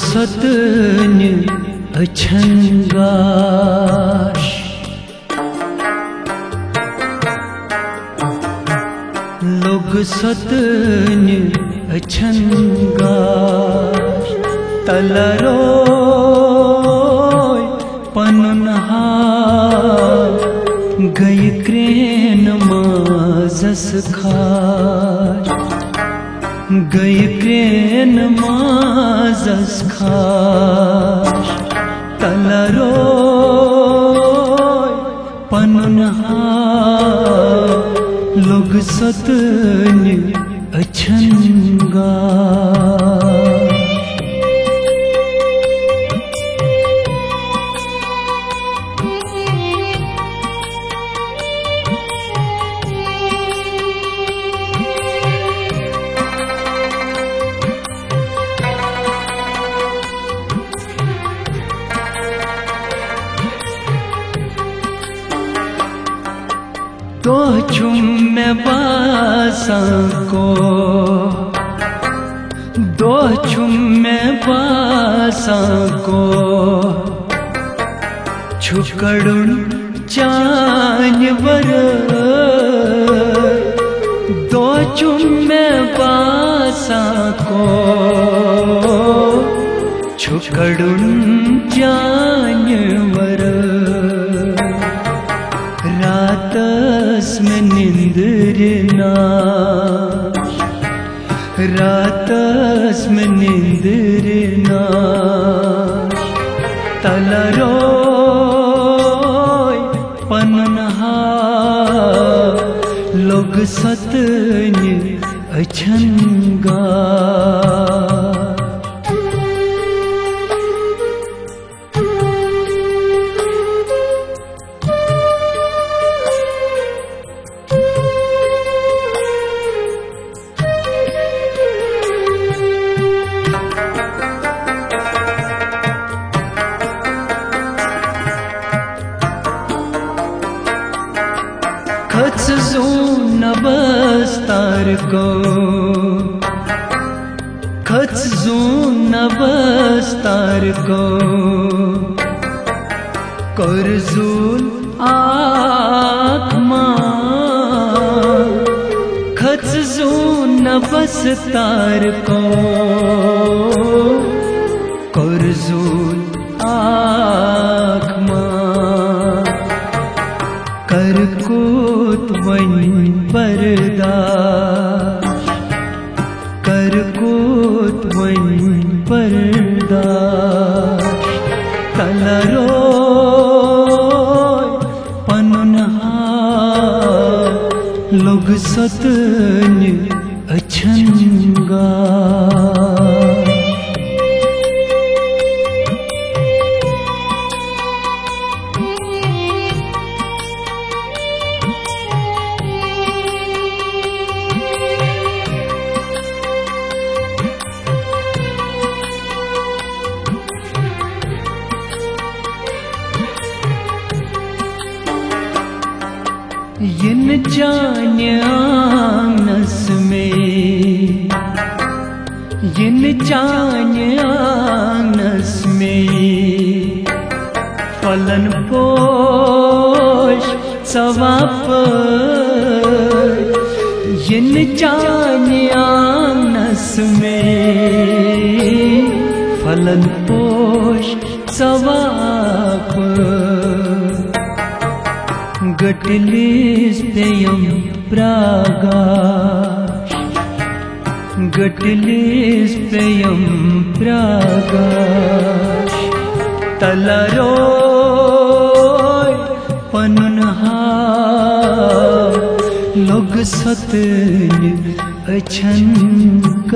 सतन अछंगाश लोग सतन अछंगाश तलरो पनुनहा गई क्रेन माजस खाश गई क्रेन माजस खाश तलरो पनुनहा लोग सतन अछंगाश तो चुम में बासा को दो चुम में बासा को छुकड़ुन जानवर दो चुम में बासा को छुकड़ुन जानवर रातस में निंद्र नाश रातस में निंद्र नाश तलरो पनुनहा लोग सतन अछंगाश खच जून बस्तार को खच जून बस्तार को करजूल आत्मा खच जून बस्तार को करजूल आत्मा करकोत वन परदाश करकोत वन परदाश तलरो पनुनहा लोग सतन अछंगाश इन जान्यानस में इन जान्यानस में फलन पोष सवाप इन जान्यानस में फलन पोष सवाप गटलिस्त्ययं प्रागाश गटलिस्त्ययं प्रागाश तलरो पनुनहा लोग सतन अछंगाश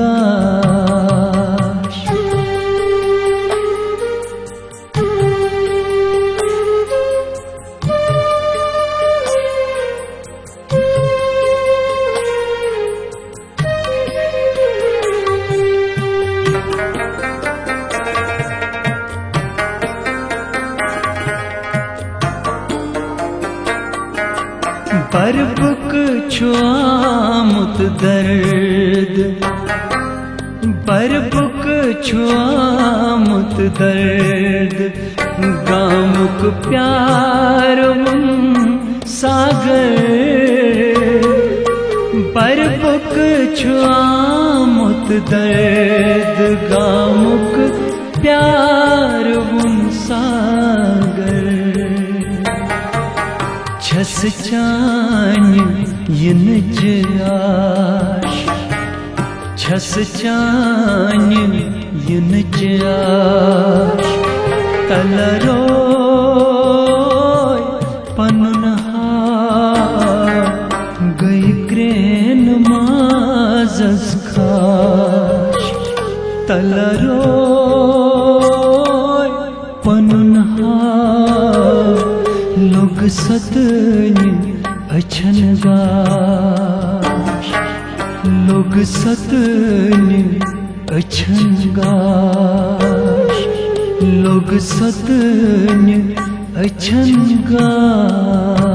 बरबुक छुआमुत दर्द पर बुक छुआमुत दर्द गामुक प्यार सागर पर बुक छुआमुत दर्द गामुक प्यार सागर छस चान इन आश छस चान इन आश तलरो पनुन गई क्रेन माजस खाश तलरो पनुन लोग सतन अछन गाश लोग सतन अछन गाश लोग सतन अछन गाश।